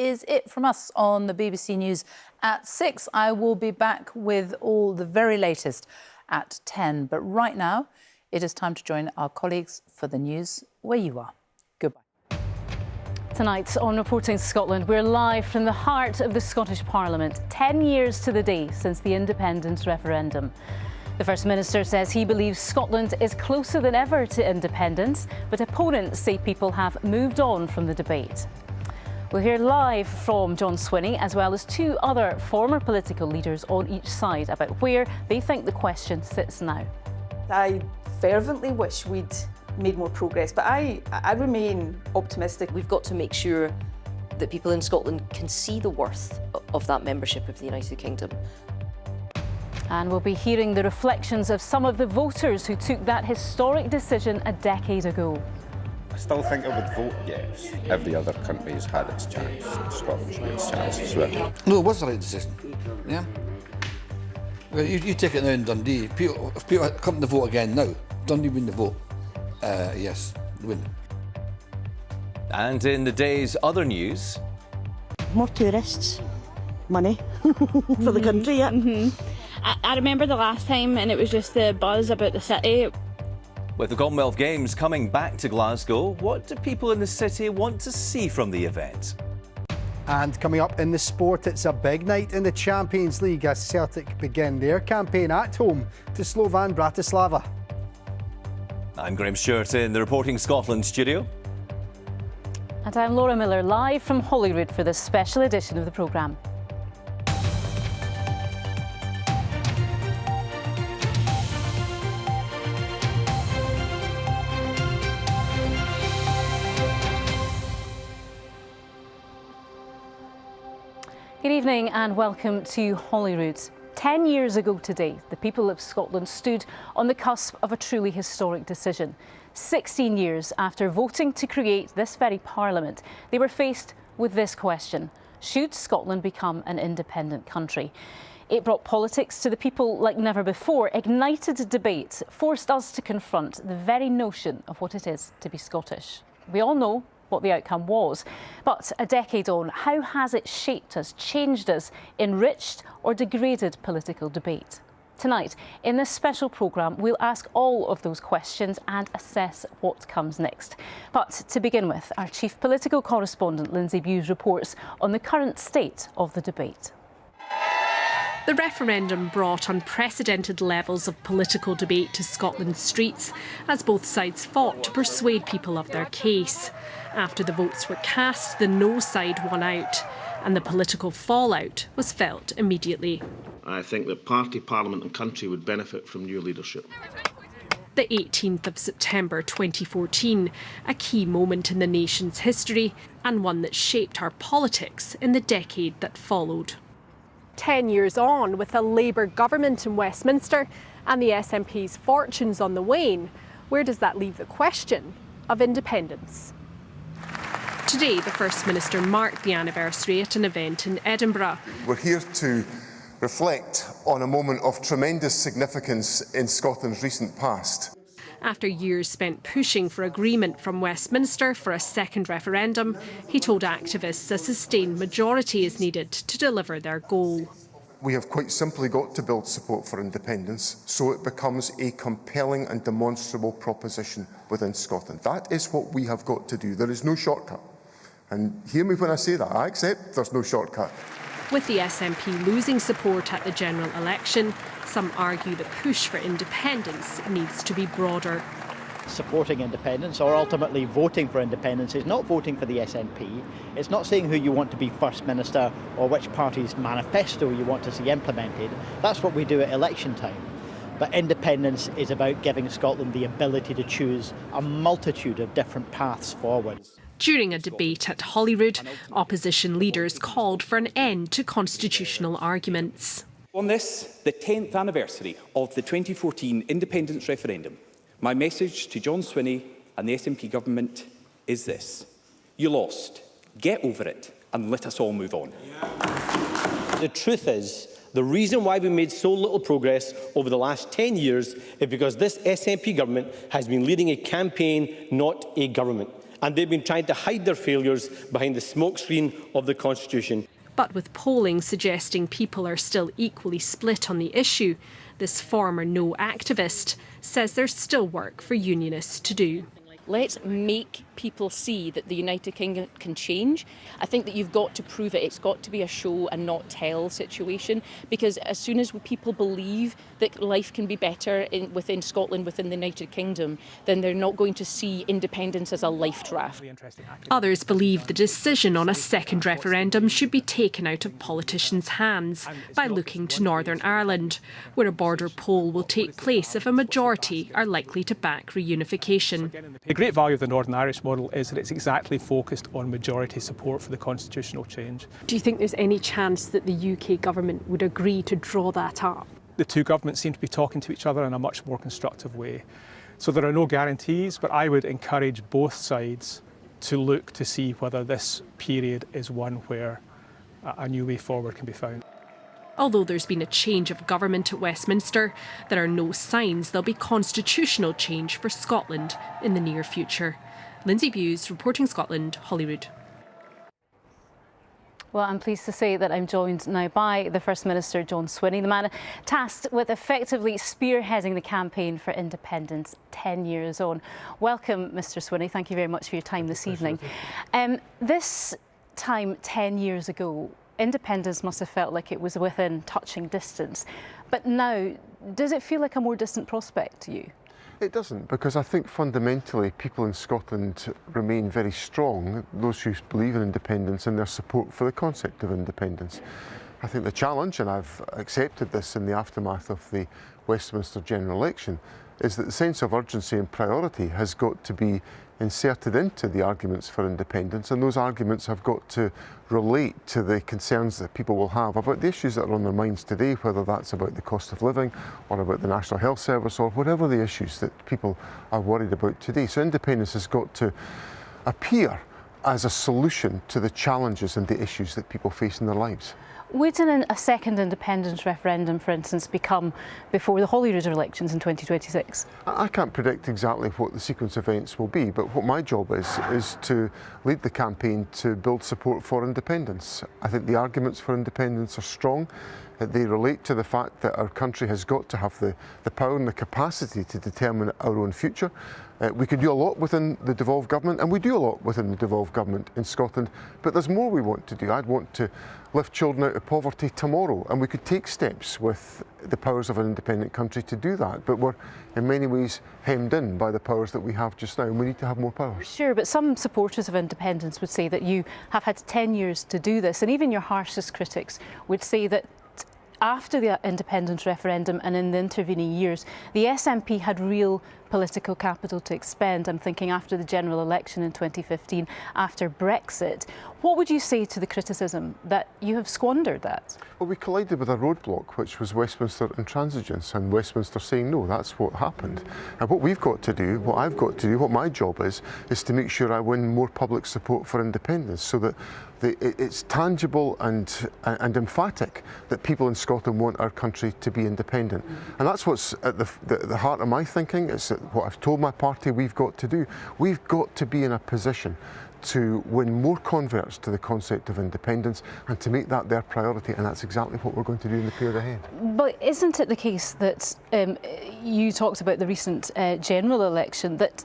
is it from us on the BBC News at 6. I will be back with all the very latest at 10. But right now, it is time to join our colleagues for the news where you are. Goodbye. Tonight on Reporting Scotland, we're live from the heart of the Scottish Parliament, 10 years to the day since the independence referendum. The First Minister says he believes Scotland is closer than ever to independence, but opponents say people have moved on from the debate. We'll hear live from John Swinney, as well as two other former political leaders on each side about where they think the question sits now. I fervently wish we'd made more progress, but I remain optimistic. We've got to make sure that people in Scotland can see the worth of that membership of the United Kingdom. And we'll be hearing the reflections of some of the voters who took that historic decision a decade ago. I still think I would vote yes. Every other country has had its chance. Scotland should get its chance as well. No, it was the right decision. Yeah. Well, you take it now in Dundee. If people come to vote again now, Dundee win the vote. Yes, win. And in the day's other news, more tourists, money for the country. Yeah. I remember the last time, and it was just the buzz about the city. with the Commonwealth Games coming back to Glasgow, what do people in the city want to see from the event? And coming up in the sport, it's a big night in the Champions League as Celtic begin their campaign at home to Slovan Bratislava. I'm Graham Stewart in the Reporting Scotland studio. And I'm Laura Miller, live from Holyrood for this special edition of the programme. Good evening and welcome to Holyrood. 10 years ago today, the people of Scotland stood on the cusp of a truly historic decision. 16 years after voting to create this very parliament, they were faced with this question: should Scotland become an independent country? It brought politics to the people like never before, ignited debate, forced us to confront the very notion of what it is to be Scottish. We all know what the outcome was. But a decade on, how has it shaped us, changed us, enriched or degraded political debate? Tonight, in this special programme, we'll ask all of those questions and assess what comes next. But to begin with, our chief political correspondent, Lindsay Buse, reports on the current state of the debate. The referendum brought unprecedented levels of political debate to Scotland's streets as both sides fought to persuade people of their case. After the votes were cast, the no side won out, and the political fallout was felt immediately. I think that party, parliament and country would benefit from new leadership. The 18th of September 2014, a key moment in the nation's history and one that shaped our politics in the decade that followed. 10 years on, with a Labour government in Westminster and the SNP's fortunes on the wane, where does that leave the question of independence? Today, the First Minister marked the anniversary at an event in Edinburgh. We're here to reflect on a moment of tremendous significance in Scotland's recent past. After years spent pushing for agreement from Westminster for a second referendum, he told activists a sustained majority is needed to deliver their goal. We have quite simply got to build support for independence so it becomes a compelling and demonstrable proposition within Scotland. That is what we have got to do. There is no shortcut. And hear me when I say that. I accept there's no shortcut. With the SNP losing support at the general election, some argue the push for independence needs to be broader. Supporting independence or ultimately voting for independence is not voting for the SNP. It's not saying who you want to be First Minister or which party's manifesto you want to see implemented. That's what we do at election time. But independence is about giving Scotland the ability to choose a multitude of different paths forward. During a debate at Holyrood, opposition leaders called for an end to constitutional arguments. On this, the 10th anniversary of the 2014 independence referendum, my message to John Swinney and the SNP government is this: you lost, get over it and let us all move on. The truth is, the reason why we made so little progress over the last 10 years is because this SNP government has been leading a campaign, not a government. and they've been trying to hide their failures behind the smokescreen of the Constitution. But with polling suggesting people are still equally split on the issue, this former No activist says there's still work for unionists to do. Let's make people see that the United Kingdom can change. I think that you've got to prove it. It's got to be a show and not tell situation, because as soon as people believe that life can be better within Scotland, within the United Kingdom, then they're not going to see independence as a life draft. Others believe the decision on a second referendum should be taken out of politicians' hands by looking to Northern Ireland, where a border poll will take place if a majority are likely to back reunification. The great value of the Northern Irish model is that it's exactly focused on majority support for the constitutional change. Do you think there's any chance that the UK government would agree to draw that up? The two governments seem to be talking to each other in a much more constructive way. So there are no guarantees, but I would encourage both sides to look to see whether this period is one where a new way forward can be found. Although there's been a change of government at Westminster, there are no signs there'll be constitutional change for Scotland in the near future. Lindsay Buse, reporting Scotland, Holyrood. Well, I'm pleased to say that I'm joined now by the First Minister, John Swinney, the man tasked with effectively spearheading the campaign for independence 10 years on. Welcome, Mr Swinney. Thank you very much for your time this evening. This time 10 years ago, independence must have felt like it was within touching distance. But now, does it feel like a more distant prospect to you? It doesn't, because I think fundamentally people in Scotland remain very strong, those who believe in independence and their support for the concept of independence. I think the challenge, and I've accepted this in the aftermath of the Westminster general election, is that the sense of urgency and priority has got to be inserted into the arguments for independence, and those arguments have got to relate to the concerns that people will have about the issues that are on their minds today, whether that's about the cost of living or about the National Health Service or whatever the issues that people are worried about today. So independence has got to appear as a solution to the challenges and the issues that people face in their lives. Would a second independence referendum, for instance, become before the Holyrood elections in 2026? I can't predict exactly what the sequence of events will be, but what my job is to lead the campaign to build support for independence. I think the arguments for independence are strong. They relate to the fact that our country has got to have the power and the capacity to determine our own future. We could do a lot within the devolved government, and we do a lot within the devolved government in Scotland, but there's more we want to do. I'd want to lift children out of poverty tomorrow, and we could take steps with the powers of an independent country to do that, but we're in many ways hemmed in by the powers that we have just now, and we need to have more powers. Sure, but some supporters of independence would say that you have had 10 years to do this, and even your harshest critics would say that after the independence referendum and in the intervening years, the SNP had real political capital to expend. I'm thinking after the general election in 2015, after Brexit. What would you say to the criticism that you have squandered that? Well, we collided with a roadblock, which was Westminster intransigence, and Westminster saying no, that's what happened. And what we've got to do, what I've got to do, what my job is to make sure I win more public support for independence, so that it's tangible and emphatic that people in Scotland want our country to be independent. And that's what's at the heart of my thinking. It's what I've told my party we've got to do. We've got to be in a position to win more converts to the concept of independence and to make that their priority, and that's exactly what we're going to do in the period ahead. But isn't it the case that you talked about the recent general election, that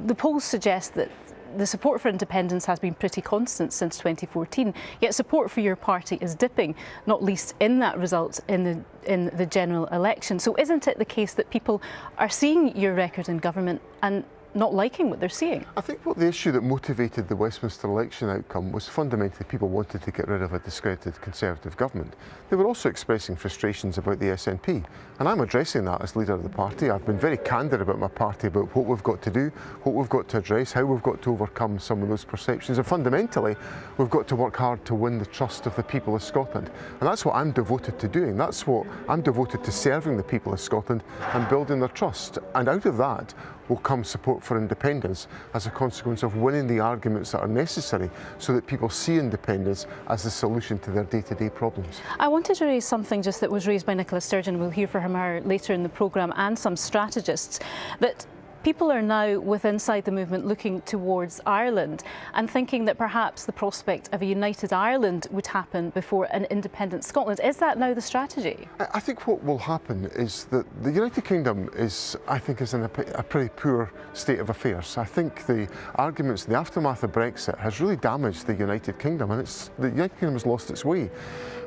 the polls suggest that the support for independence has been pretty constant since 2014, yet support for your party is dipping, not least in that result in the general election. So isn't it the case that people are seeing your record in government and not liking what they're seeing? I think what the issue that motivated the Westminster election outcome was fundamentally people wanted to get rid of a discredited Conservative government. They were also expressing frustrations about the SNP, and I'm addressing that as leader of the party. I've been very candid about my party, about what we've got to do, what we've got to address, how we've got to overcome some of those perceptions, and fundamentally we've got to work hard to win the trust of the people of Scotland, and that's what I'm devoted to doing. That's what I'm devoted to, serving the people of Scotland and building their trust, and out of that will come support for independence as a consequence of winning the arguments that are necessary so that people see independence as the solution to their day-to-day problems. I wanted to raise something just that was raised by Nicola Sturgeon. We'll hear from her later in the programme, and some strategists, that People are now, with Inside the Movement, looking towards Ireland and thinking that perhaps the prospect of a united Ireland would happen before an independent Scotland. Is that now the strategy? I think what will happen is that the United Kingdom is in a pretty poor state of affairs. I think the arguments in the aftermath of Brexit has really damaged the United Kingdom, and the United Kingdom has lost its way.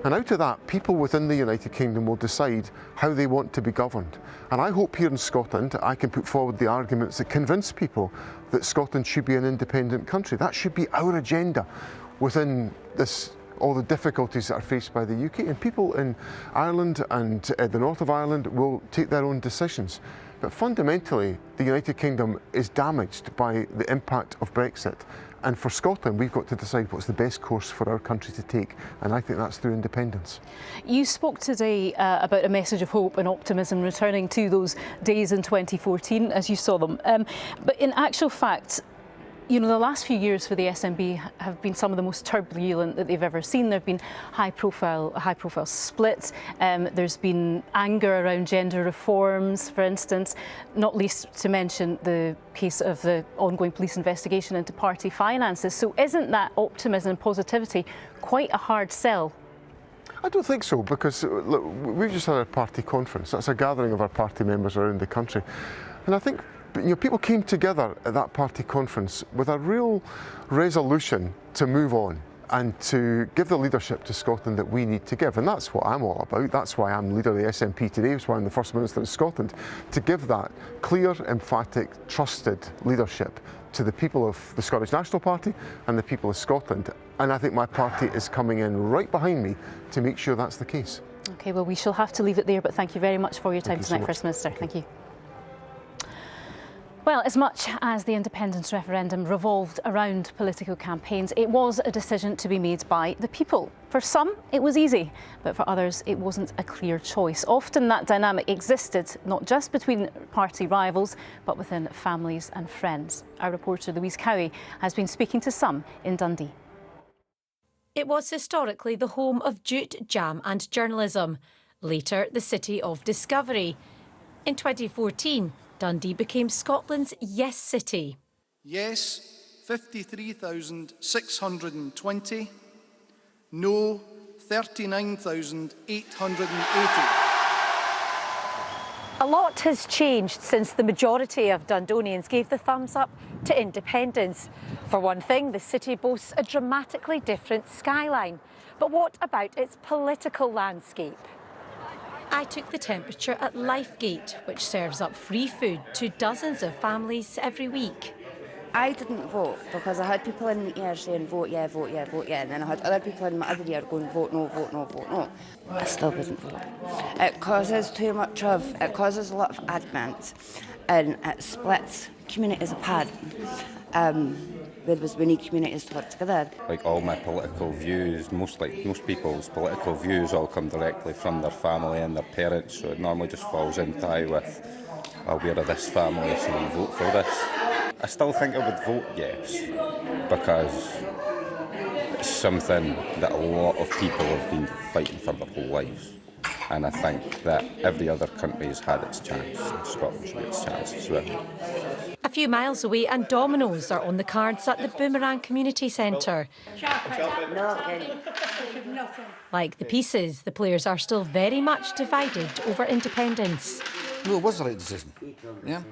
And out of that, people within the United Kingdom will decide how they want to be governed. And I hope here in Scotland I can put forward the arguments that convince people that Scotland should be an independent country. That should be our agenda within all the difficulties that are faced by the UK. And people in Ireland and the north of Ireland will take their own decisions. But fundamentally, the United Kingdom is damaged by the impact of Brexit. And for Scotland, we've got to decide what's the best course for our country to take, and I think that's through independence. You spoke today about a message of hope and optimism returning to those days in 2014 as you saw them. But in actual fact, you know, the last few years for the SNP have been some of the most turbulent that they've ever seen. There have been high-profile splits. There's been anger around gender reforms, for instance, not least to mention the case of the ongoing police investigation into party finances. So isn't that optimism and positivity quite a hard sell? I don't think so, because look, we've just had a party conference. That's a gathering of our party members around the country. And I think people came together at that party conference with a real resolution to move on and to give the leadership to Scotland that we need to give. And that's what I'm all about. That's why I'm leader of the SNP today. That's why I'm the First Minister of Scotland, to give that clear, emphatic, trusted leadership to the people of the Scottish National Party and the people of Scotland. And I think my party is coming in right behind me to make sure that's the case. OK, well, we shall have to leave it there, but thank you very much for your time tonight, First Minister. Thank you. Well, as much as the independence referendum revolved around political campaigns, it was a decision to be made by the people. For some, it was easy, but for others, it wasn't a clear choice. Often that dynamic existed not just between party rivals, but within families and friends. Our reporter Louise Cowie has been speaking to some in Dundee. It was historically the home of jute, jam and journalism. Later, the city of discovery. In 2014, Dundee became Scotland's Yes City. Yes, 53,620. No, 39,880. A lot has changed since the majority of Dundonians gave the thumbs up to independence. For one thing, the city boasts a dramatically different skyline. But what about its political landscape? I took the temperature at Lifegate, which serves up free food to dozens of families every week. I didn't vote because I had people in my ear saying vote yeah, vote yeah, vote yeah, and then I had other people in my other ear going vote no, vote no, vote no. I still wouldn't vote. It causes a lot of admins, and it splits communities apart. We need communities to work together. Like all my political views, most people's political views all come directly from their family and their parents, so it normally just falls in tie with, we're of this family, so we vote for this. I still think I would vote yes, because it's something that a lot of people have been fighting for their whole lives. And I think that every other country has had its chance, and Scotland should get its chance as well. A few miles away, and dominoes are on the cards at the Boomerang Community Centre. Like the Pieces, the players are still very much divided over independence. No, it was the right decision. Yeah.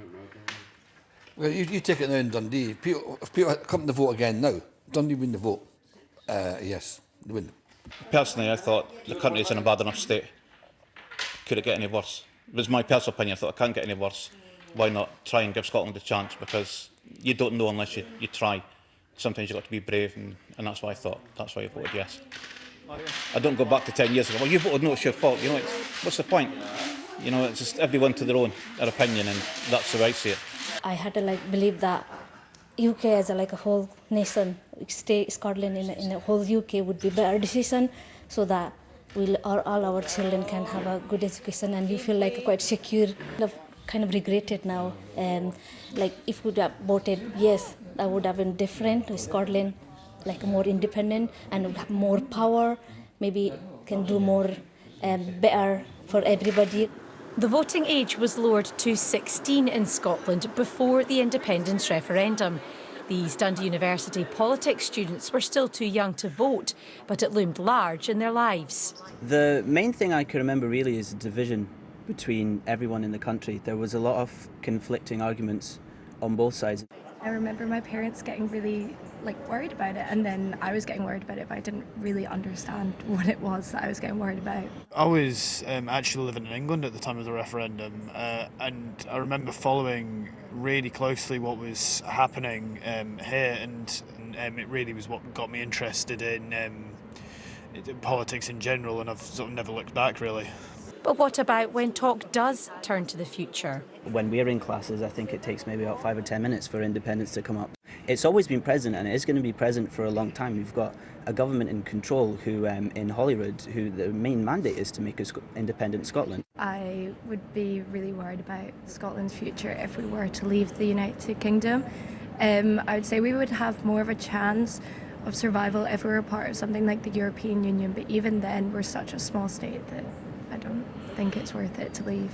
Well, you take it now in Dundee. If people come to vote again now, Dundee win the vote. Yes, they win. Personally, I thought the country is in a bad enough state. Could it get any worse? It was my personal opinion. I thought it can't get any worse. Why not try and give Scotland a chance? Because you don't know unless you try. Sometimes you've got to be brave, and that's why I thought. That's why I voted yes. I don't go back to 10 years ago. Well, you voted no, it's your fault. You know, what's the point? You know, it's just everyone to their opinion, and that's the way I see it. I had to believe that UK as a whole nation, Scotland in a whole UK would be a better decision, so that all our children can have a good education, and you feel quite secure. I've kind of regret it now. If we would have voted yes, that would have been different. Scotland, more independent and would have more power. Maybe can do more better for everybody. The voting age was lowered to 16 in Scotland before the independence referendum. These Dundee University politics students were still too young to vote, but it loomed large in their lives. The main thing I can remember really is the division between everyone in the country. There was a lot of conflicting arguments on both sides. I remember my parents getting really worried about it, and then I was getting worried about it, but I didn't really understand what it was that I was getting worried about. I was actually living in England at the time of the referendum, and I remember following really closely what was happening here, and it really was what got me interested in politics in general, and I've sort of never looked back really. But what about when talk does turn to the future? When we're in classes, I think it takes maybe about 5 or 10 minutes for independence to come up. It's always been present, and it is going to be present for a long time. We've got a government in control who, in Holyrood, who the main mandate is to make us independent Scotland. I would be really worried about Scotland's future if we were to leave the United Kingdom. I would say we would have more of a chance of survival if we were part of something like the European Union, but even then we're such a small state that I don't think it's worth it to leave.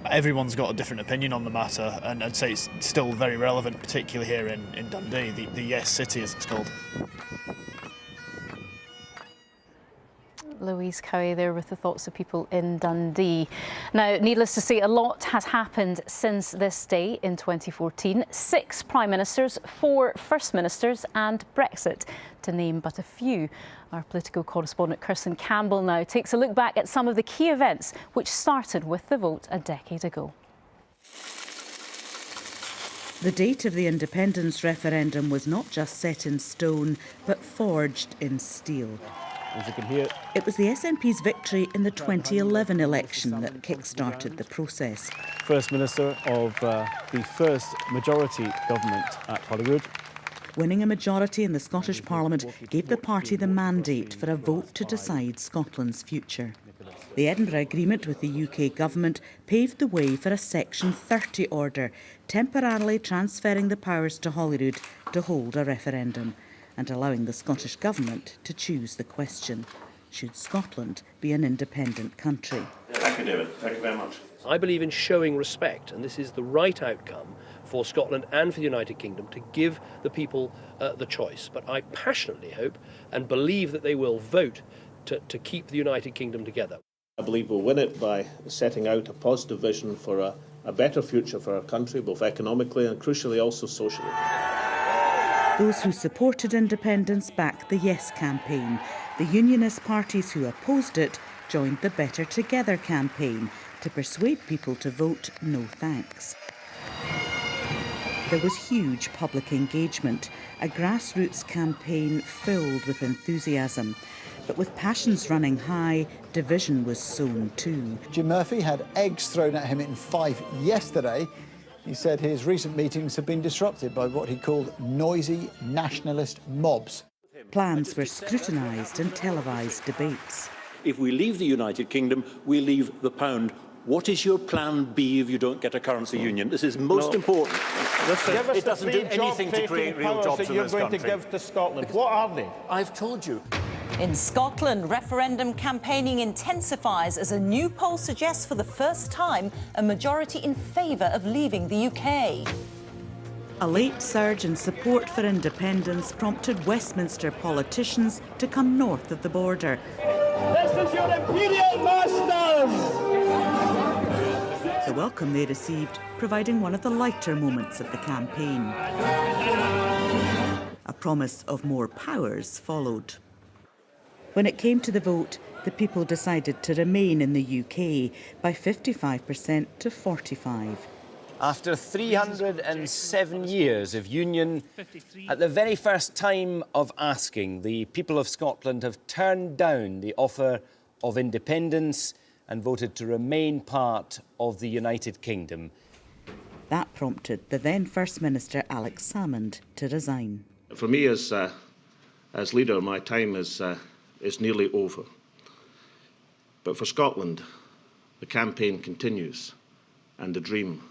Everyone's got a different opinion on the matter, and I'd say it's still very relevant, particularly here in Dundee, the Yes City as it's called. Louise Cowie there with the thoughts of people in Dundee. Now, needless to say, a lot has happened since this day in 2014. 6 Prime Ministers, 4 First Ministers and Brexit, to name but a few. Our political correspondent Kirsten Campbell now takes a look back at some of the key events which started with the vote a decade ago. The date of the independence referendum was not just set in stone, but forged in steel. As you can hear, it was the SNP's victory in the 2011 election that kick-started the process. First Minister of the first majority government at Holyrood. Winning a majority in the Scottish Parliament gave the party the mandate for a vote to decide Scotland's future. The Edinburgh Agreement with the UK government paved the way for a Section 30 order, temporarily transferring the powers to Holyrood to hold a referendum and allowing the Scottish Government to choose the question: should Scotland be an independent country? Thank you, David. Thank you very much. I believe in showing respect, and this is the right outcome for Scotland and for the United Kingdom, to give the people the choice. But I passionately hope and believe that they will vote to keep the United Kingdom together. I believe we'll win it by setting out a positive vision for a better future for our country, both economically and crucially also socially. Those who supported independence backed the Yes campaign. The unionist parties who opposed it joined the Better Together campaign to persuade people to vote no thanks. There was huge public engagement, a grassroots campaign filled with enthusiasm. But with passions running high, division was sown too. Jim Murphy had eggs thrown at him in Fife yesterday. He said his recent meetings have been disrupted by what he called noisy nationalist mobs. Plans were scrutinised in televised debates. If we leave the United Kingdom, we leave the pound. What is your plan B if you don't get a currency union? This is most important. Listen, it doesn't do anything to create real jobs in this country. You're going to give to Scotland. What are they? I've told you. In Scotland, referendum campaigning intensifies as a new poll suggests for the first time a majority in favour of leaving the UK. A late surge in support for independence prompted Westminster politicians to come north of the border. This is your imperial masters! The welcome they received providing one of the lighter moments of the campaign. A promise of more powers followed. When it came to the vote, the people decided to remain in the UK by 55% to 45%. After 307 years of union, at the very first time of asking, the people of Scotland have turned down the offer of independence and voted to remain part of the United Kingdom. That prompted the then First Minister Alex Salmond to resign. For me as leader, my time is nearly over. But for Scotland, the campaign continues and the dream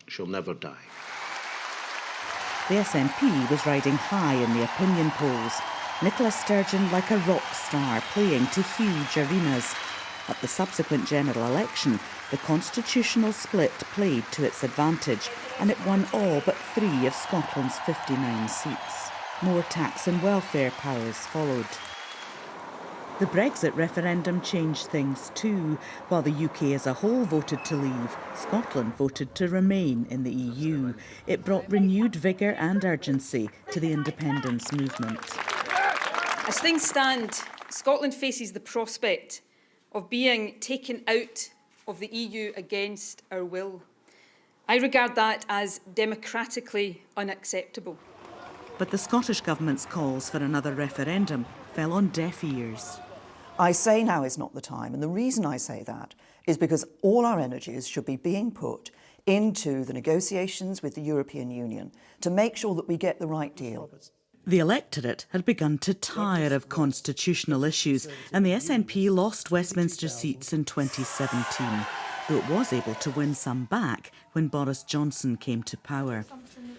shall never die. The SNP was riding high in the opinion polls. Nicola Sturgeon like a rock star, playing to huge arenas. At the subsequent general election, the constitutional split played to its advantage, and it won all but 3 of Scotland's 59 seats. More tax and welfare powers followed. The Brexit referendum changed things too. While the UK as a whole voted to leave, Scotland voted to remain in the EU. It brought renewed vigour and urgency to the independence movement. As things stand, Scotland faces the prospect of being taken out of the EU against our will. I regard that as democratically unacceptable. But the Scottish Government's calls for another referendum fell on deaf ears. I say now is not the time, and the reason I say that is because all our energies should be being put into the negotiations with the European Union to make sure that we get the right deal. The electorate had begun to tire of constitutional issues, and the SNP lost Westminster seats in 2017, though it was able to win some back when Boris Johnson came to power.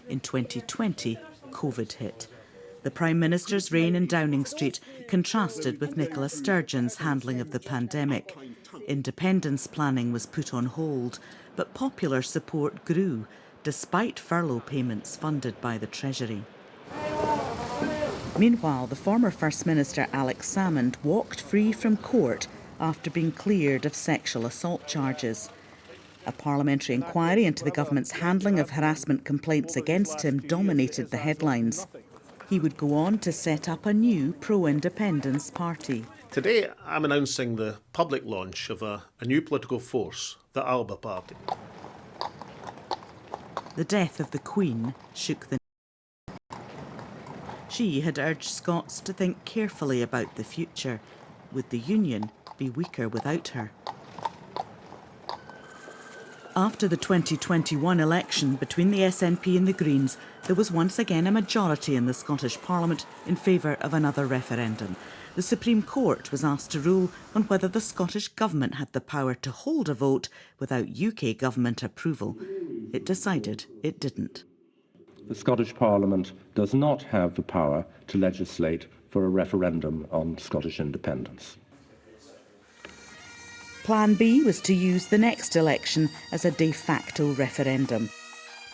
In 2020, COVID hit. The Prime Minister's reign in Downing Street contrasted with Nicola Sturgeon's handling of the pandemic. Independence planning was put on hold, but popular support grew, despite furlough payments funded by the Treasury. Meanwhile, the former First Minister Alex Salmond walked free from court after being cleared of sexual assault charges. A parliamentary inquiry into the government's handling of harassment complaints against him dominated the headlines. He would go on to set up a new pro-independence party. Today, I'm announcing the public launch of a new political force, the Alba Party. The death of the Queen shook the nation. She had urged Scots to think carefully about the future. Would the Union be weaker without her? After the 2021 election between the SNP and the Greens, there was once again a majority in the Scottish Parliament in favour of another referendum. The Supreme Court was asked to rule on whether the Scottish Government had the power to hold a vote without UK Government approval. It decided it didn't. The Scottish Parliament does not have the power to legislate for a referendum on Scottish independence. Plan B was to use the next election as a de facto referendum.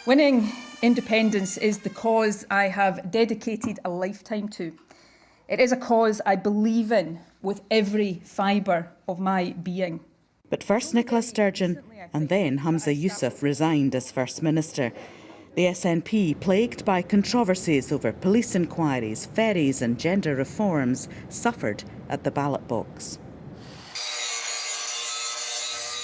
Winning independence is the cause I have dedicated a lifetime to. It is a cause I believe in with every fibre of my being. But first Nicola Sturgeon and then Humza Yousaf resigned as First Minister. The SNP, plagued by controversies over police inquiries, ferries and gender reforms, suffered at the ballot box.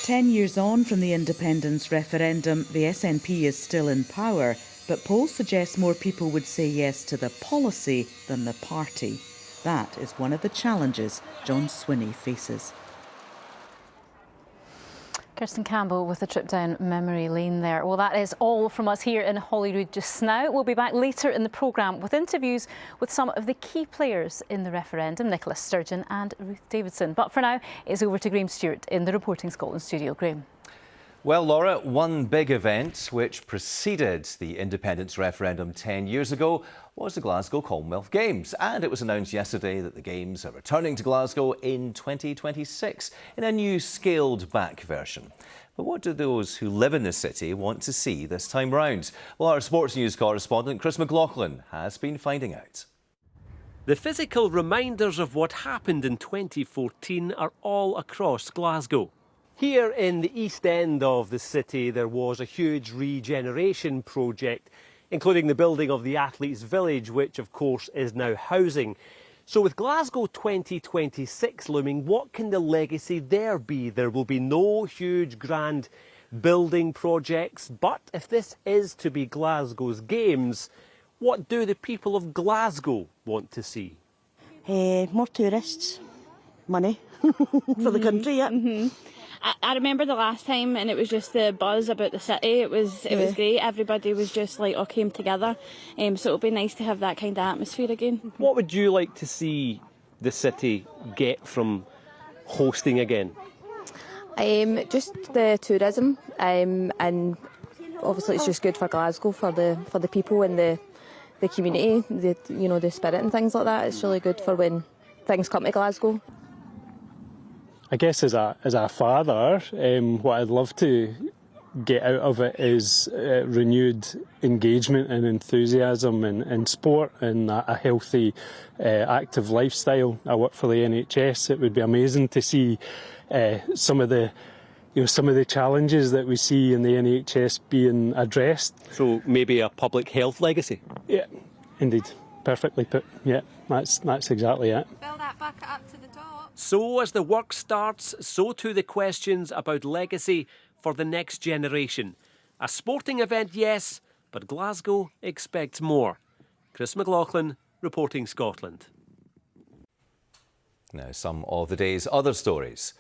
10 years on from the independence referendum, the SNP is still in power, but polls suggest more people would say yes to the policy than the party. That is one of the challenges John Swinney faces. Kirsten Campbell with a trip down memory lane there. Well, that is all from us here in Holyrood just now. We'll be back later in the programme with interviews with some of the key players in the referendum, Nicola Sturgeon and Ruth Davidson. But for now, it's over to Graham Stewart in the Reporting Scotland studio. Graham. Well, Laura, one big event which preceded the independence referendum 10 years ago was the Glasgow Commonwealth Games. And it was announced yesterday that the Games are returning to Glasgow in 2026 in a new scaled-back version. But what do those who live in the city want to see this time round? Well, our sports news correspondent Chris McLaughlin has been finding out. The physical reminders of what happened in 2014 are all across Glasgow. Here in the east end of the city, there was a huge regeneration project, including the building of the Athletes' Village, which of course is now housing. So with Glasgow 2026 looming, what can the legacy there be? There will be no huge grand building projects, but if this is to be Glasgow's Games, what do the people of Glasgow want to see? More tourists, money for the country, yeah. I remember the last time and it was just the buzz about the city. It was great. Everybody was just like all came together. So it'll be nice to have that kind of atmosphere again. What would you like to see the city get from hosting again? Just the tourism, and obviously it's just good for Glasgow, for the people and the community, the spirit and things like that. It's really good for when things come to Glasgow. I guess as a father, what I'd love to get out of it is renewed engagement and enthusiasm in sport and a healthy, active lifestyle. I work for the NHS. It would be amazing to see some of the challenges that we see in the NHS being addressed. So maybe a public health legacy? Yeah, indeed. Perfectly put. Yeah, that's exactly it. Build that bucket up to the top. So as the work starts, so too the questions about legacy for the next generation. A sporting event, yes, but Glasgow expects more. Chris McLaughlin, reporting Scotland. Now, some of the day's other stories.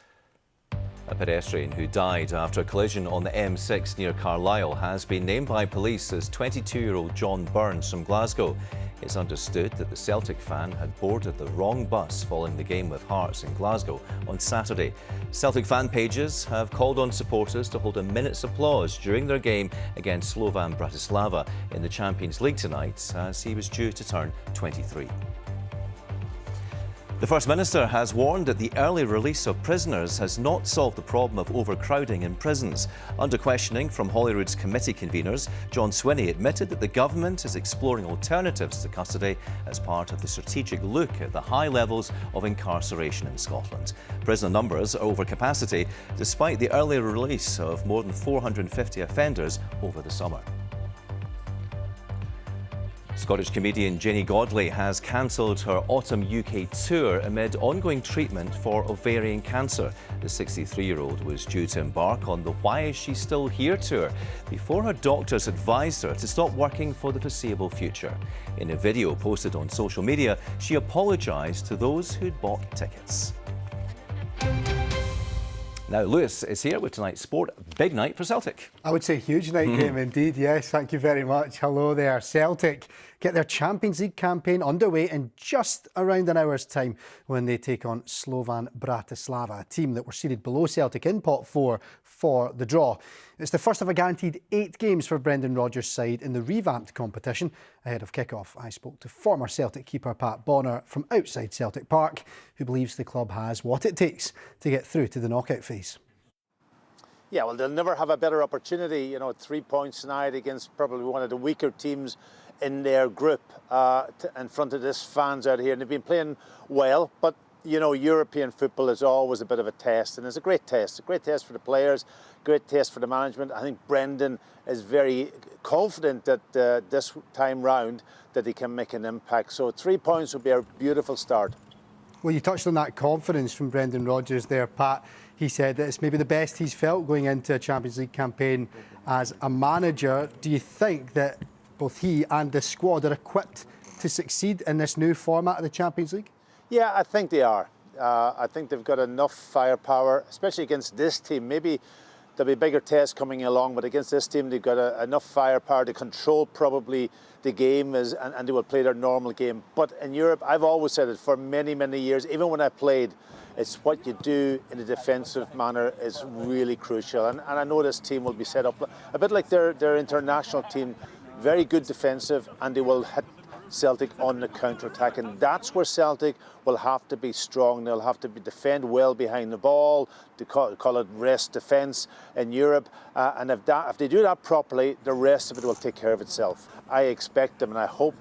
A pedestrian who died after a collision on the M6 near Carlisle has been named by police as 22-year-old John Burns from Glasgow. It's understood that the Celtic fan had boarded the wrong bus following the game with Hearts in Glasgow on Saturday. Celtic fan pages have called on supporters to hold a minute's applause during their game against Slovan Bratislava in the Champions League tonight, as he was due to turn 23. The First Minister has warned that the early release of prisoners has not solved the problem of overcrowding in prisons. Under questioning from Holyrood's committee conveners, John Swinney admitted that the government is exploring alternatives to custody as part of the strategic look at the high levels of incarceration in Scotland. Prisoner numbers are over capacity, despite the early release of more than 450 offenders over the summer. Scottish comedian Jenny Godley has cancelled her autumn UK tour amid ongoing treatment for ovarian cancer. The 63-year-old was due to embark on the Why Is She Still Here tour before her doctors advised her to stop working for the foreseeable future. In a video posted on social media, she apologised to those who'd bought tickets. Now, Lewis is here with tonight's sport. Big night for Celtic. I would say huge night, Graham, indeed. Yes, thank you very much. Hello there. Celtic get their Champions League campaign underway in just around an hour's time when they take on Slovan Bratislava, a team that were seeded below Celtic in pot 4 for the draw. It's the first of a guaranteed 8 games for Brendan Rodgers' side in the revamped competition. Ahead of kick-off, I spoke to former Celtic keeper Pat Bonner from outside Celtic Park, who believes the club has what it takes to get through to the knockout phase. Yeah, well, they'll never have a better opportunity. You know, 3 points tonight against probably one of the weaker teams in their group in front of this fans out here. And they've been playing well, but, you know, European football is always a bit of a test, and it's a great test for the players, great test for the management. I think Brendan is very confident that this time round that he can make an impact. So 3 points will be a beautiful start. Well, you touched on that confidence from Brendan Rodgers there, Pat. He said that it's maybe the best he's felt going into a Champions League campaign as a manager. Do you think that both he and the squad are equipped to succeed in this new format of the Champions League? Yeah, I think they are. I think they've got enough firepower, especially against this team. Maybe there'll be bigger tests coming along, but against this team, they've got enough firepower to control probably the game and they will play their normal game. But in Europe, I've always said it for many, many years, even when I played, it's what you do in a defensive manner is really crucial. And I know this team will be set up a bit like their international team, very good defensive, and they will hit Celtic on the counter-attack. And that's where Celtic will have to be strong. They'll have to defend well behind the ball. They call it rest defence in Europe. And if they do that properly, the rest of it will take care of itself. I expect them, and I hope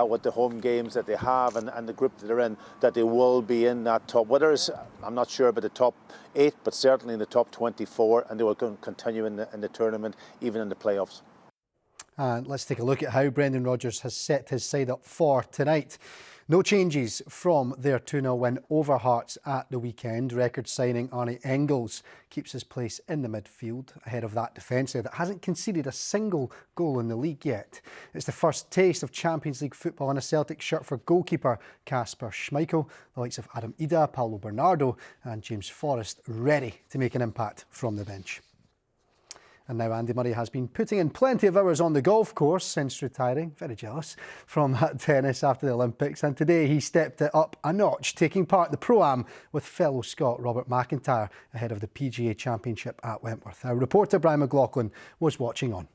with the home games that they have and the group that they're in, that they will be in that top, whether it's, I'm not sure about the top 8, but certainly in the top 24, and they will continue in the tournament, even in the playoffs. And let's take a look at how Brendan Rodgers has set his side up for tonight. No changes from their 2-0 win over Hearts at the weekend. Record signing Arnie Engels keeps his place in the midfield ahead of that defence that hasn't conceded a single goal in the league yet. It's the first taste of Champions League football in a Celtic shirt for goalkeeper Kasper Schmeichel. The likes of Adam Ida, Paulo Bernardo and James Forrest ready to make an impact from the bench. And now Andy Murray has been putting in plenty of hours on the golf course since retiring, very jealous, from tennis after the Olympics. And today he stepped it up a notch, taking part in the Pro-Am with fellow Scot Robert McIntyre ahead of the PGA Championship at Wentworth. Our reporter Brian McLaughlin was watching on.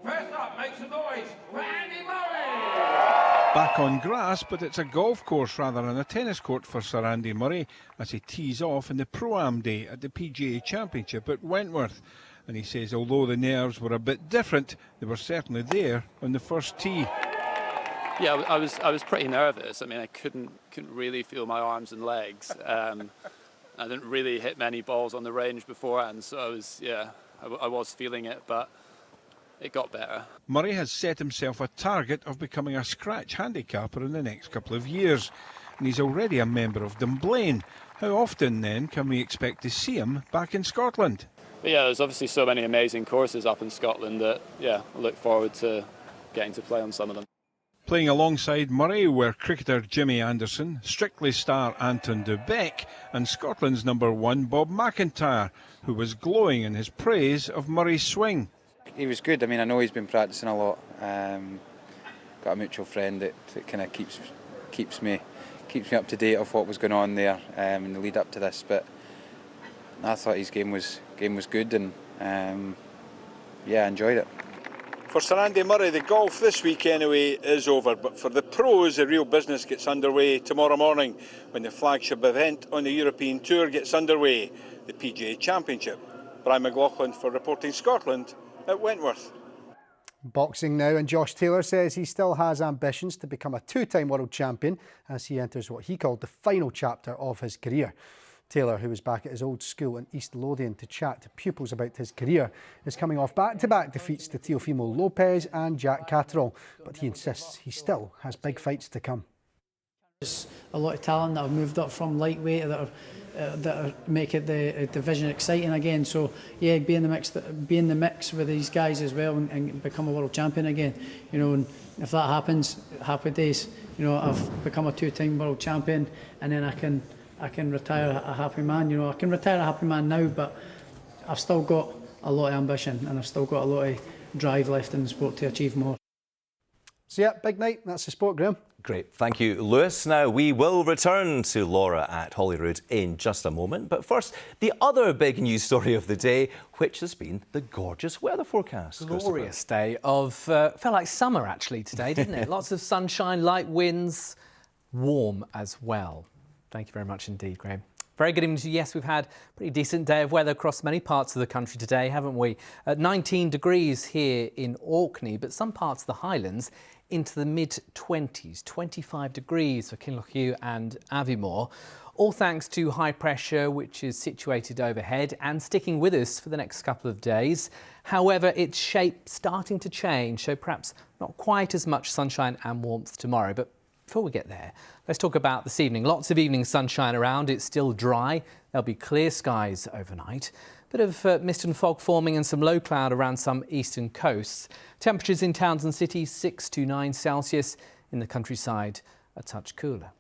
First up, make some noise for Andy Murray! Back on grass, but it's a golf course rather than a tennis court for Sir Andy Murray as he tees off in the Pro-Am day at the PGA Championship at Wentworth. And he says although the nerves were a bit different, they were certainly there on the first tee. Yeah, I was pretty nervous. I mean, I couldn't really feel my arms and legs. I didn't really hit many balls on the range beforehand, so I was feeling it, but it got better. Murray has set himself a target of becoming a scratch handicapper in the next couple of years, and he's already a member of Dunblane. How often then can we expect to see him back in Scotland? But yeah, there's obviously so many amazing courses up in Scotland that, I look forward to getting to play on some of them. Playing alongside Murray were cricketer Jimmy Anderson, Strictly star Anton de Beek and Scotland's #1 Bob McIntyre, who was glowing in his praise of Murray's swing. He was good. I mean, I know he's been practising a lot. Got a mutual friend that kind of keeps me up to date of what was going on there in the lead up to this. But I thought his game was good, and I enjoyed it. For Sir Andy Murray, the golf this week anyway is over, but for the pros, the real business gets underway tomorrow morning when the flagship event on the European Tour gets underway, the PGA Championship. Brian McLaughlin for Reporting Scotland at Wentworth. Boxing now, and Josh Taylor says he still has ambitions to become a two-time world champion as he enters what he called the final chapter of his career. Taylor, who was back at his old school in East Lothian to chat to pupils about his career, is coming off back-to-back defeats to Teofimo Lopez and Jack Catterall, but he insists he still has big fights to come. There's a lot of talent that have moved up from lightweight that are making the division exciting again. So yeah, be in the mix with these guys as well and become a world champion again. You know, and if that happens, happy days. You know, I've become a two-time world champion, and then I can retire a happy man. You know, I can retire a happy man now, but I've still got a lot of ambition and I've still got a lot of drive left in the sport to achieve more. So yeah, big night. That's the sport, Graham. Great, thank you, Lewis. Now, we will return to Laura at Holyrood in just a moment. But first, the other big news story of the day, which has been the gorgeous weather forecast. Glorious day of, felt like summer actually today, didn't it? Lots of sunshine, light winds, warm as well. Thank you very much indeed, Graham. Very good evening to you. Yes, we've had a pretty decent day of weather across many parts of the country today, haven't we? At 19 degrees here in Orkney, but some parts of the Highlands into the mid-20s, 25 degrees for Kinlochew and Aviemore, all thanks to high pressure which is situated overhead and sticking with us for the next couple of days. However, its shape starting to change, so perhaps not quite as much sunshine and warmth tomorrow. But before we get there, let's talk about this evening. Lots of evening sunshine around. It's still dry. There'll be clear skies overnight. Bit of mist and fog forming and some low cloud around some eastern coasts. Temperatures in towns and cities 6 to 9 Celsius. In the countryside, a touch cooler.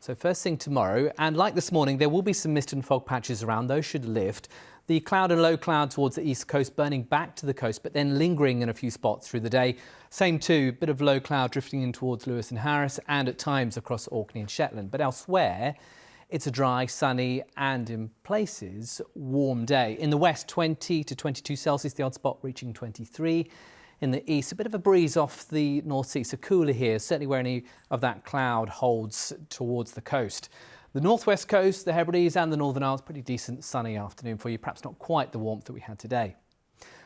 So first thing tomorrow, and like this morning, there will be some mist and fog patches around. Those should lift. The cloud and low cloud towards the east coast burning back to the coast, but then lingering in a few spots through the day. Same too, bit of low cloud drifting in towards Lewis and Harris and at times across Orkney and Shetland. But elsewhere, it's a dry, sunny and in places warm day. In the west, 20 to 22 Celsius, the odd spot reaching 23. In the east, a bit of a breeze off the North Sea, so cooler here, certainly where any of that cloud holds towards the coast. The northwest coast, the Hebrides and the Northern Isles, pretty decent sunny afternoon for you, perhaps not quite the warmth that we had today.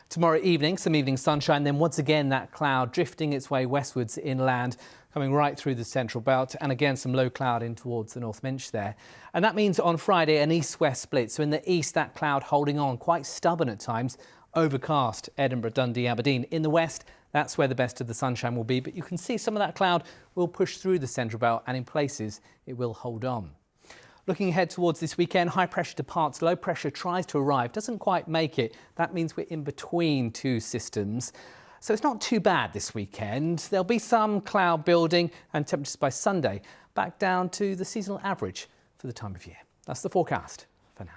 Tomorrow evening, some evening sunshine, then once again that cloud drifting its way westwards inland, coming right through the central belt, and again some low cloud in towards the North Minch there. And that means on Friday an east-west split, so in the east that cloud holding on, quite stubborn at times, overcast Edinburgh, Dundee, Aberdeen. In the west, that's where the best of the sunshine will be, but you can see some of that cloud will push through the central belt and in places it will hold on. Looking ahead towards this weekend, high pressure departs, low pressure tries to arrive, doesn't quite make it. That means we're in between two systems. So it's not too bad this weekend. There'll be some cloud building and temperatures by Sunday back down to the seasonal average for the time of year. That's the forecast for now.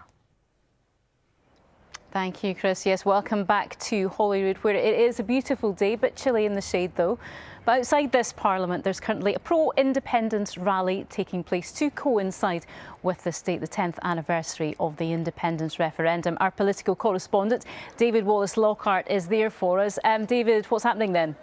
Thank you, Chris. Yes, welcome back to Holyrood, where it is a beautiful day, but chilly in the shade though. But outside this Parliament, there's currently a pro-independence rally taking place to coincide with this date, the 10th anniversary of the independence referendum. Our political correspondent, David Wallace-Lockhart, is there for us. David, what's happening then?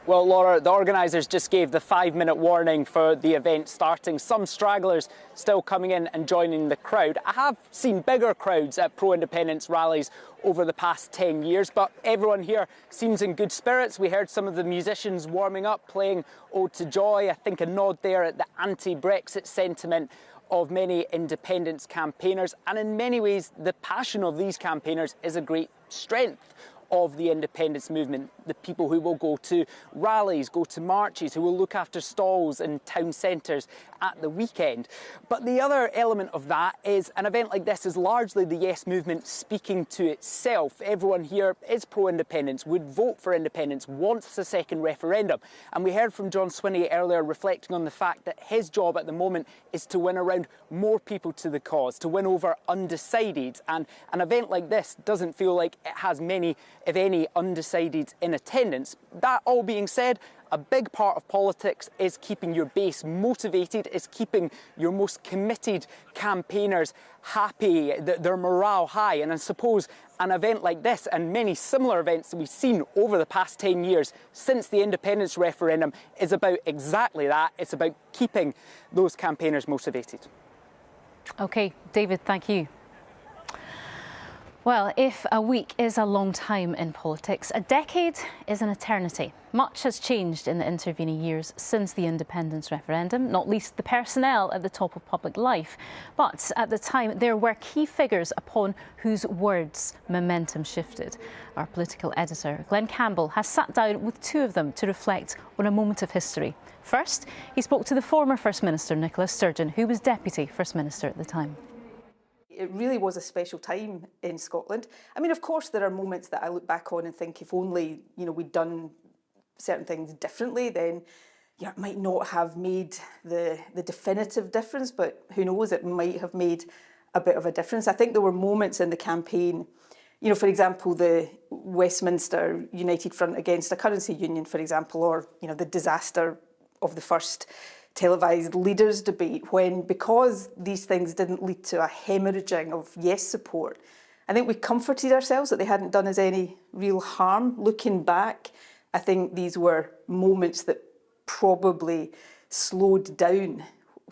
Well, Laura, the organisers just gave the 5-minute warning for the event starting. Some stragglers still coming in and joining the crowd. I have seen bigger crowds at pro-independence rallies over the past 10 years, but everyone here seems in good spirits. We heard some of the musicians warming up, playing Ode to Joy. I think a nod there at the anti-Brexit sentiment of many independence campaigners. And in many ways, the passion of these campaigners is a great strength of the independence movement. The people who will go to rallies, go to marches, who will look after stalls in town centres at the weekend. But the other element of that is an event like this is largely the Yes movement speaking to itself. Everyone here is pro-independence, would vote for independence, wants a second referendum. And we heard from John Swinney earlier reflecting on the fact that his job at the moment is to win around more people to the cause, to win over undecideds. And an event like this doesn't feel like it has many, if any, undecideds in attendance. That all being said, a big part of politics is keeping your base motivated, is keeping your most committed campaigners happy, their morale high. And I suppose an event like this and many similar events that we've seen over the past 10 years since the independence referendum is about exactly that. It's about keeping those campaigners motivated. OK, David, thank you. Well, if a week is a long time in politics, a decade is an eternity. Much has changed in the intervening years since the independence referendum, not least the personnel at the top of public life. But at the time, there were key figures upon whose words momentum shifted. Our political editor, Glenn Campbell, has sat down with two of them to reflect on a moment of history. First, he spoke to the former First Minister, Nicola Sturgeon, who was Deputy First Minister at the time. It really was a special time in Scotland. I mean, of course, there are moments that I look back on and think if only, we'd done certain things differently, then it might not have made the definitive difference, but who knows, it might have made a bit of a difference. I think there were moments in the campaign, for example, the Westminster United Front against a currency union, for example, or, the disaster of the first televised leaders debate when, because these things didn't lead to a hemorrhaging of yes support, I think we comforted ourselves that they hadn't done us any real harm. Looking back, I think these were moments that probably slowed down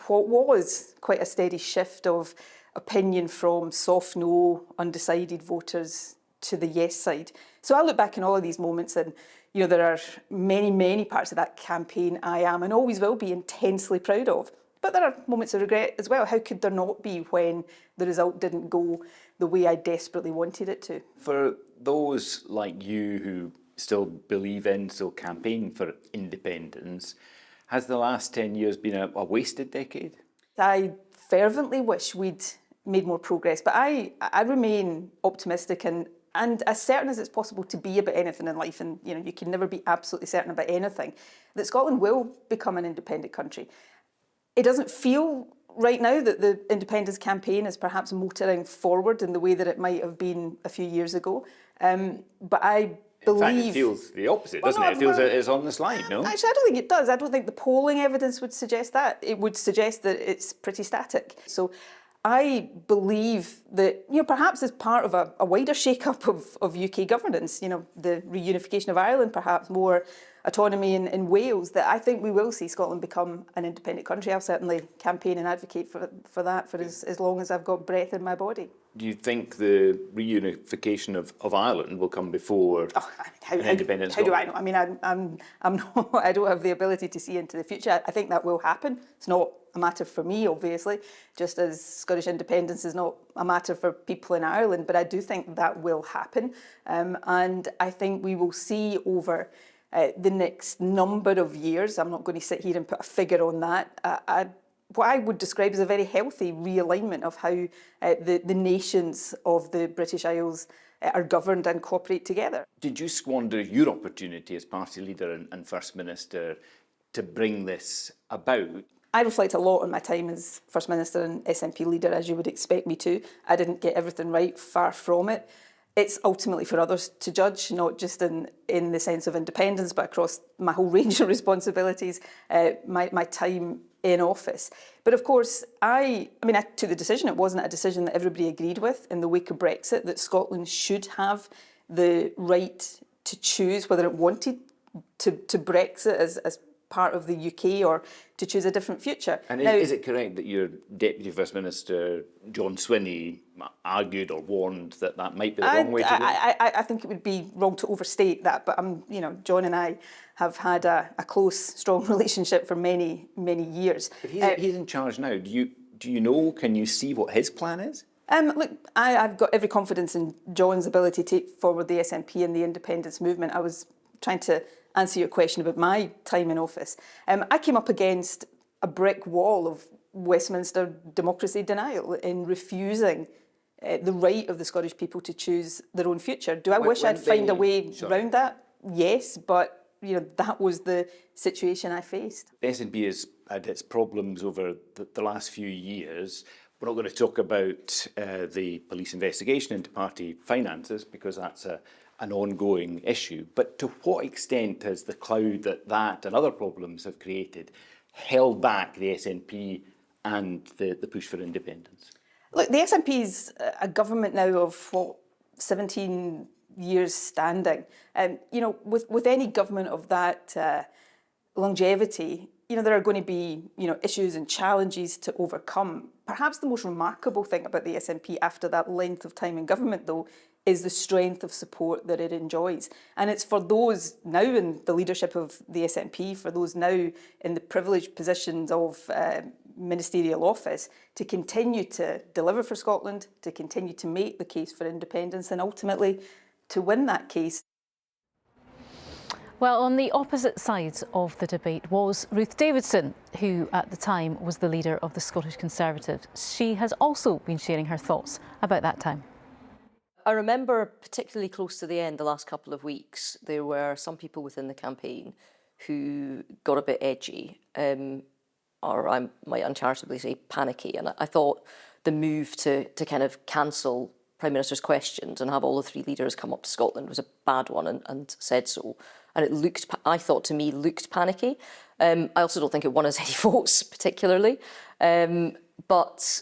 what was quite a steady shift of opinion from soft no, undecided voters to the yes side. So I look back on all of these moments and there are many, many parts of that campaign I am and always will be intensely proud of. But there are moments of regret as well. How could there not be when the result didn't go the way I desperately wanted it to? For those like you who still believe in, still campaign for independence, has the last 10 years been a wasted decade? I fervently wish we'd made more progress, but I remain optimistic and as certain as it's possible to be about anything in life, and you can never be absolutely certain about anything, that Scotland will become an independent country. It doesn't feel right now that the independence campaign is perhaps motoring forward in the way that it might have been a few years ago, but I believe... In fact, it feels the opposite, doesn't it? It feels it's on the slide, no? Actually, I don't think it does. I don't think the polling evidence would suggest that. It would suggest that it's pretty static. So I believe that, perhaps as part of a wider shake-up of UK governance, the reunification of Ireland, perhaps more autonomy in Wales, that I think we will see Scotland become an independent country. I'll certainly campaign and advocate for that for as long as I've got breath in my body. Do you think the reunification of Ireland will come before an independent Scotland? How do I know? I mean, I'm not, I don't have the ability to see into the future. I think that will happen. It's not a matter for me, obviously, just as Scottish independence is not a matter for people in Ireland, but I do think that will happen. And I think we will see over the next number of years, I'm not going to sit here and put a figure on that, what I would describe as a very healthy realignment of how the nations of the British Isles are governed and cooperate together. Did you squander your opportunity as party leader and First Minister to bring this about? I reflect a lot on my time as First Minister and SNP leader, as you would expect me to. I didn't get everything right, far from it. It's ultimately for others to judge, not just in the sense of independence, but across my whole range of responsibilities, my time in office. But of course, I took the decision. It wasn't a decision that everybody agreed with in the wake of Brexit, that Scotland should have the right to choose whether it wanted to Brexit as part of the UK or to choose a different future. And Now, is it correct that your Deputy First Minister, John Swinney, argued or warned that that might be the wrong way to go? I think it would be wrong to overstate that, but John and I have had a close, strong relationship for many, many years. But he's in charge now. Do you know, can you see what his plan is? Look, I've got every confidence in John's ability to take forward the SNP and the independence movement. I was trying to answer your question about my time in office. I came up against a brick wall of Westminster democracy denial in refusing the right of the Scottish people to choose their own future. Do I wish I'd find a way around that? Yes, but that was the situation I faced. The SNP has had its problems over the last few years. We're not going to talk about the police investigation into party finances because that's an ongoing issue. But to what extent has the cloud that and other problems have created held back the SNP and the push for independence? Look, the SNP's a government now of 17 years standing. With any government of that longevity, there are going to be, issues and challenges to overcome. Perhaps the most remarkable thing about the SNP after that length of time in government, though, is the strength of support that it enjoys. And it's for those now in the leadership of the SNP, for those now in the privileged positions of ministerial office, to continue to deliver for Scotland, to continue to make the case for independence and ultimately to win that case. Well, on the opposite side of the debate was Ruth Davidson, who at the time was the leader of the Scottish Conservatives. She has also been sharing her thoughts about that time. I remember particularly close to the end, the last couple of weeks, there were some people within the campaign who got a bit edgy, or I might uncharitably say panicky. And I thought the move to kind of cancel Prime Minister's questions and have all the three leaders come up to Scotland was a bad one, and said so. And it looked, I thought to me, looked panicky. I also don't think it won us any votes particularly. But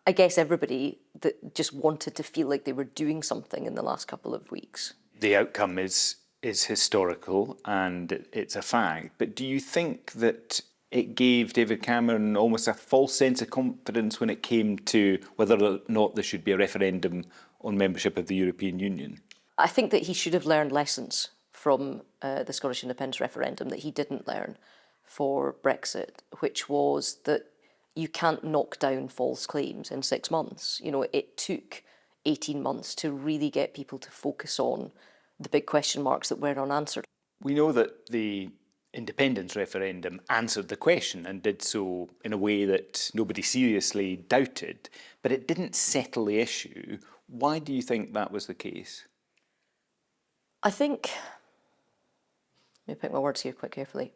I guess everybody that just wanted to feel like they were doing something in the last couple of weeks. The outcome is historical and it's a fact. But do you think that it gave David Cameron almost a false sense of confidence when it came to whether or not there should be a referendum on membership of the European Union? I think that he should have learned lessons from the Scottish independence referendum that he didn't learn for Brexit, which was that you can't knock down false claims in 6 months. It took 18 months to really get people to focus on the big question marks that were unanswered. We know that the independence referendum answered the question and did so in a way that nobody seriously doubted, but it didn't settle the issue. Why do you think that was the case? I think, let me pick my words here quite carefully.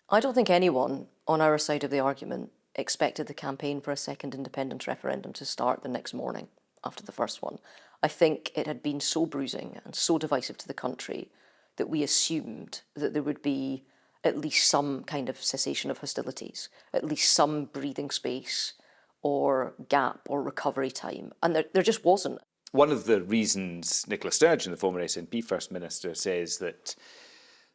I don't think anyone on our side of the argument expected the campaign for a second independence referendum to start the next morning after the first one. I think it had been so bruising and so divisive to the country that we assumed that there would be at least some kind of cessation of hostilities, at least some breathing space or gap or recovery time. And there just wasn't. One of the reasons Nicola Sturgeon, the former SNP First Minister, says that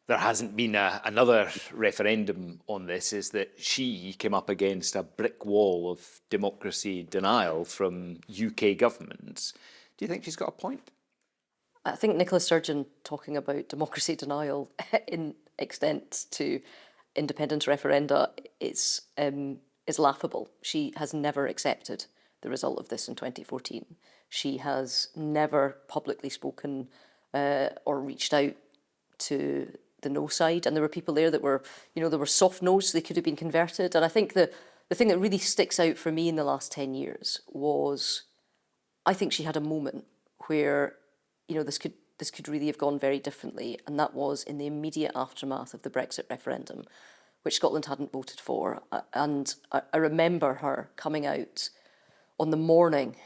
there hasn't been another referendum on this is that she came up against a brick wall of democracy denial from UK governments. Do you think she's got a point? I think Nicola Sturgeon talking about democracy denial in extent to independence referenda is laughable. She has never accepted the result of this in 2014. She has never publicly spoken or reached out to the no side, and there were people there that were, there were soft no's, they could have been converted. And I think the thing that really sticks out for me in the last 10 years was, I think she had a moment where, this could really have gone very differently, and that was in the immediate aftermath of the Brexit referendum, which Scotland hadn't voted for. And I remember her coming out on the morning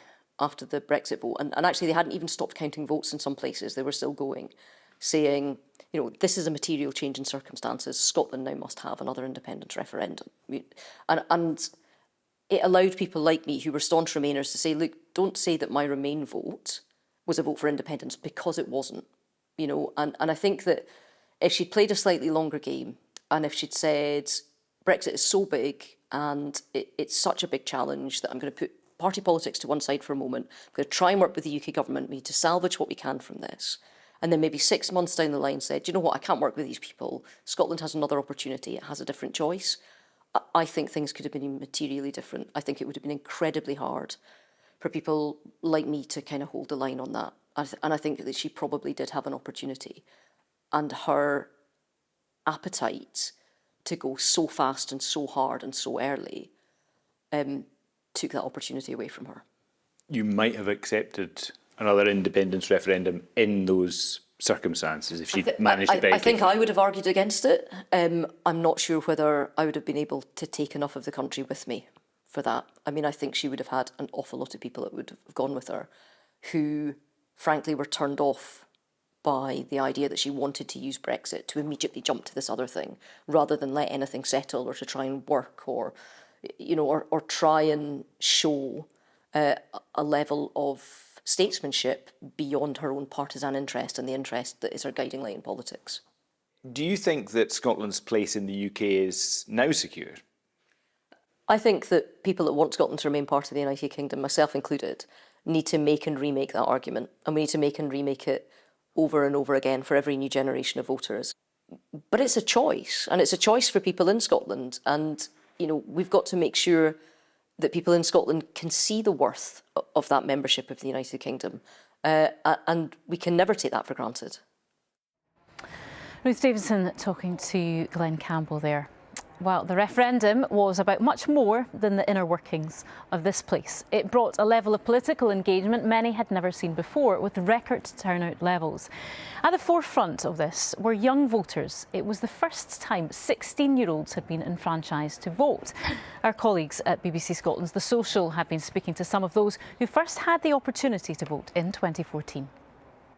after the Brexit vote, and actually they hadn't even stopped counting votes in some places, they were still going, saying, this is a material change in circumstances, Scotland now must have another independence referendum. And it allowed people like me who were staunch Remainers to say, look, don't say that my Remain vote was a vote for independence, because it wasn't. And I think that If she'd played a slightly longer game, and if she'd said, Brexit is so big and it's such a big challenge that I'm going to put party politics to one side for a moment, I'm going to try and work with the UK government, we need to salvage what we can from this. And then maybe 6 months down the line said, you know what, I can't work with these people. Scotland has another opportunity, it has a different choice. I think things could have been materially different. I think it would have been incredibly hard for people like me to kind of hold the line on that. And I think that she probably did have an opportunity. And her appetite to go so fast and so hard and so early took that opportunity away from her. You might have accepted another independence referendum in those circumstances if she'd managed to break it. I think I would have argued against it. I'm not sure whether I would have been able to take enough of the country with me for that. I mean, I think she would have had an awful lot of people that would have gone with her who, frankly, were turned off by the idea that she wanted to use Brexit to immediately jump to this other thing rather than let anything settle or to try and work or, you know, or try and show a level of statesmanship beyond her own partisan interest and the interest that is her guiding light in politics. Do you think that Scotland's place in the UK is now secure? I think that people that want Scotland to remain part of the United Kingdom, myself included, need to make and remake that argument. And we need to make and remake it over and over again for every new generation of voters. But it's a choice, and it's a choice for people in Scotland. And, you know, we've got to make sure that people in Scotland can see the worth of that membership of the United Kingdom. And we can never take that for granted. Ruth Davidson talking to Glenn Campbell there. Well, the referendum was about much more than the inner workings of this place. It brought a level of political engagement many had never seen before, with record turnout levels. At the forefront of this were young voters. It was the first time 16-year-olds had been enfranchised to vote. Our colleagues at BBC Scotland's The Social have been speaking to some of those who first had the opportunity to vote in 2014.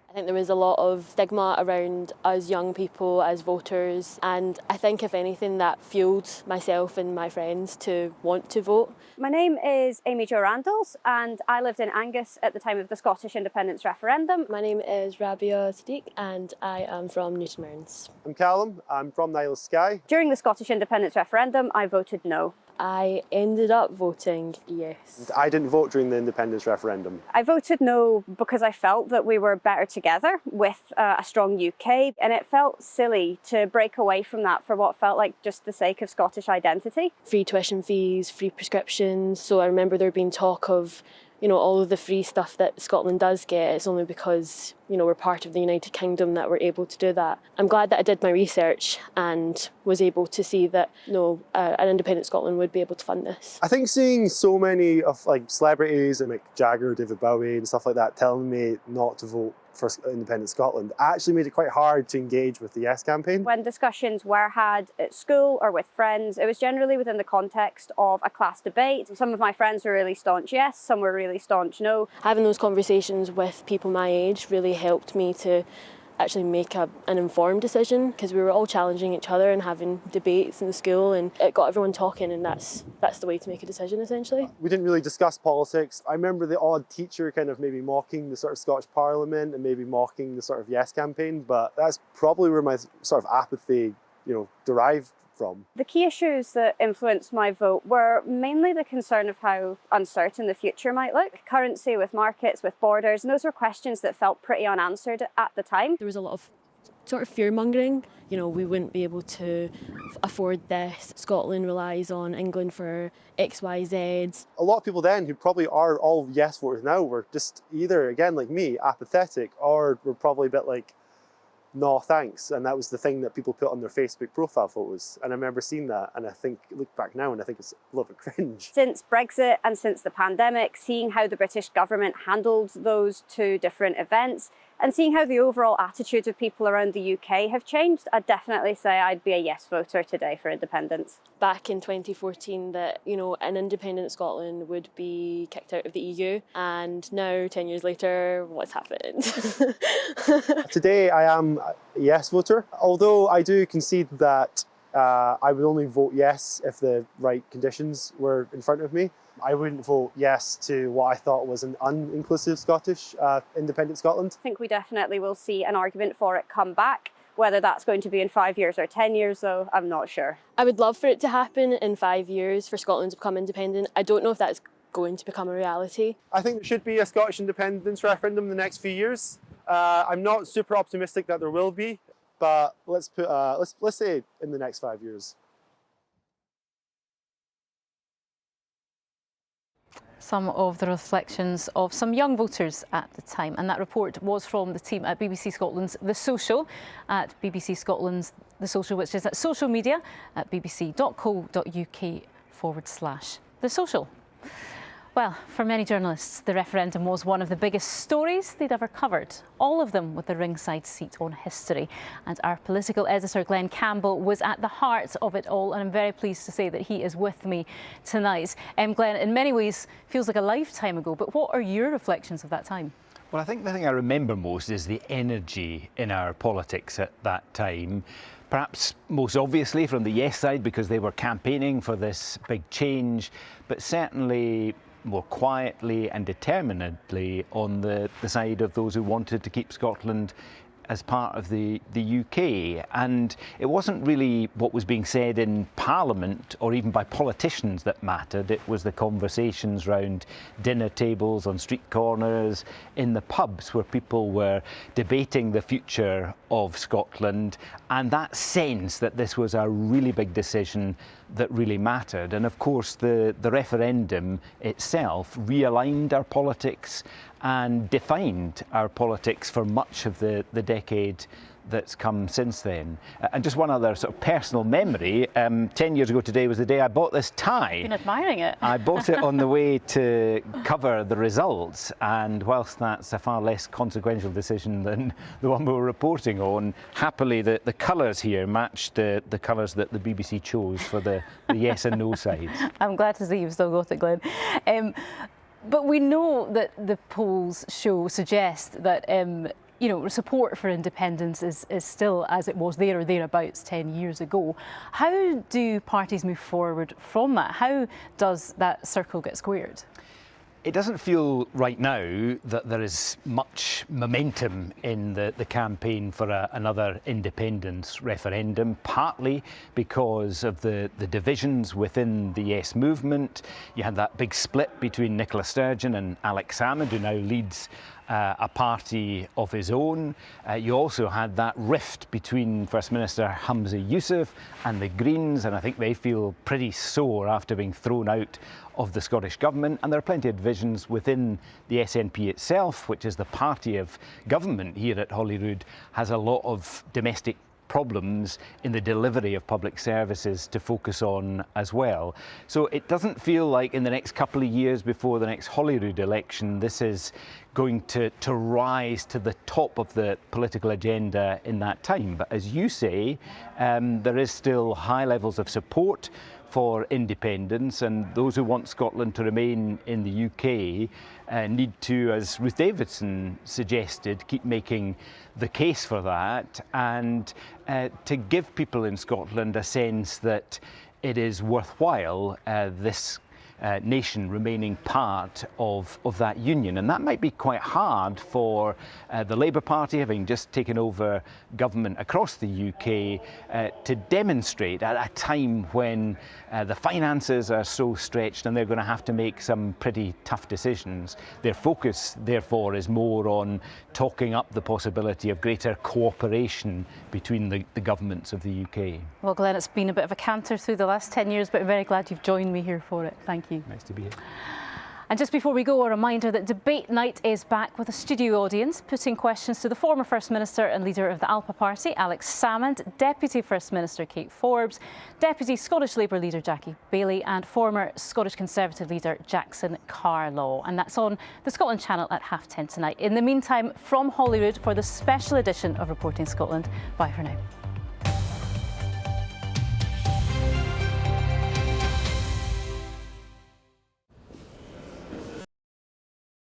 I think there was a lot of stigma around us young people as voters, and I think if anything that fueled myself and my friends to want to vote. My name is Amy Jo Randalls and I lived in Angus at the time of the Scottish independence referendum. My name is Rabia Sadiq and I am from Newton Mearns. I'm Callum, I'm from the Isle of Skye. During the Scottish independence referendum I voted no. I ended up voting yes. I didn't vote during the independence referendum. I voted no because I felt that we were better together with a strong UK, and it felt silly to break away from that for what felt like just the sake of Scottish identity. Free tuition fees, free prescriptions, so I remember there being talk of, you know, all of the free stuff that Scotland does get. It's only because, you know, we're part of the United Kingdom that we're able to do that. I'm glad that I did my research and was able to see that, no, an independent Scotland would be able to fund this. I think seeing so many of like celebrities and Mick Jagger, David Bowie and stuff like that telling me not to vote for independent Scotland actually made it quite hard to engage with the Yes campaign. When discussions were had at school or with friends, it was generally within the context of a class debate. Some of my friends were really staunch yes, some were really staunch no. Having those conversations with people my age really helped me to actually make an informed decision, because we were all challenging each other and having debates in school, and it got everyone talking, and that's the way to make a decision essentially. We didn't really discuss politics. I remember the odd teacher kind of maybe mocking the sort of Scottish Parliament and maybe mocking the sort of Yes campaign, but that's probably where my sort of apathy, you know, derived from. The key issues that influenced my vote were mainly the concern of how uncertain the future might look. Currency with markets, with borders, and those were questions that felt pretty unanswered at the time. There was a lot of sort of fear-mongering. You know, we wouldn't be able to afford this. Scotland relies on England for X, Y, Z. A lot of people then who probably are all Yes voters now were just either, again, like me, apathetic, or were probably a bit like, no thanks, and that was the thing that people put on their Facebook profile photos, and I remember seeing that, and I think, look back now and I think it's a little bit cringe. Since Brexit and since the pandemic, seeing how the British government handled those two different events and seeing how the overall attitude of people around the UK have changed, I'd definitely say I'd be a yes voter today for independence. Back in 2014 that, you know, an independent Scotland would be kicked out of the EU, and now 10 years later, what's happened? Today I am a yes voter, although I do concede that I would only vote yes if the right conditions were in front of me. I wouldn't vote yes to what I thought was an uninclusive Scottish, independent Scotland. I think we definitely will see an argument for it come back Whether that's going to be in 5 years or 10 years, though, I'm not sure. I would love for it to happen in 5 years for Scotland to become independent. I don't know if that's going to become a reality. I think there should be a Scottish independence referendum in the next few years. I'm not super optimistic that there will be, but let's say in the next 5 years. Some of the reflections of some young voters at the time, and that report was from the team at BBC Scotland's The Social, at BBC Scotland's The Social, which is at social media at bbc.co.uk/The Social. Well, for many journalists, the referendum was one of the biggest stories they'd ever covered, all of them with a ringside seat on history. And our political editor, Glenn Campbell, was at the heart of it all, and I'm very pleased to say that he is with me tonight. Glenn, in many ways, feels like a lifetime ago, but what are your reflections of that time? Well, I think the thing I remember most is the energy in our politics at that time. Perhaps most obviously from the Yes side, because they were campaigning for this big change, but certainly more quietly and determinedly on the side of those who wanted to keep Scotland as part of the UK. And it wasn't really what was being said in Parliament or even by politicians that mattered. It was the conversations round dinner tables, on street corners, in the pubs where people were debating the future of Scotland, and that sense that this was a really big decision that really mattered. And of course the referendum itself realigned our politics and defined our politics for much of the decade that's come since then. And just one other sort of personal memory, 10 years ago today was the day I bought this tie. You've been admiring it. I bought it on the way to cover the results, and whilst that's a far less consequential decision than the one we were reporting on, happily the colours here matched the colours that the BBC chose for the yes and no sides. I'm glad to see you've still got it, Glenn. But we know that the polls suggest that support for independence is still as it was there or thereabouts 10 years ago. How do parties move forward from that? How does that circle get squared? It doesn't feel right now that there is much momentum in the campaign for another independence referendum, partly because of the divisions within the Yes movement. You had that big split between Nicola Sturgeon and Alex Salmond, who now leads a party of his own. You also had that rift between First Minister Hamza Yousaf and the Greens, and I think they feel pretty sore after being thrown out of the Scottish Government. And there are plenty of divisions within the SNP itself, which is the party of government here at Holyrood, has a lot of domestic problems in the delivery of public services to focus on as well. So it doesn't feel like in the next couple of years before the next Holyrood election this is going to rise to the top of the political agenda in that time. But as you say, there is still high levels of support for independence, and those who want Scotland to remain in the UK need to, as Ruth Davidson suggested, keep making the case for that, and to give people in Scotland a sense that it is worthwhile this nation remaining part of that union. And that might be quite hard for the Labour Party, having just taken over government across the UK, to demonstrate at a time when the finances are so stretched and they're going to have to make some pretty tough decisions. Their focus, therefore, is more on talking up the possibility of greater cooperation between the governments of the UK. Well, Glenn, it's been a bit of a canter through the last 10 years, but I'm very glad you've joined me here for it. Thank you. Nice to be here. And just before we go, a reminder that Debate Night is back with a studio audience, putting questions to the former First Minister and leader of the Alpha Party, Alex Salmond, Deputy First Minister Kate Forbes, Deputy Scottish Labour leader Jackie Baillie, and former Scottish Conservative leader Jackson Carlaw. And that's on the Scotland Channel at 10:30 tonight. In the meantime, from Holyrood for the special edition of Reporting Scotland. Bye for now.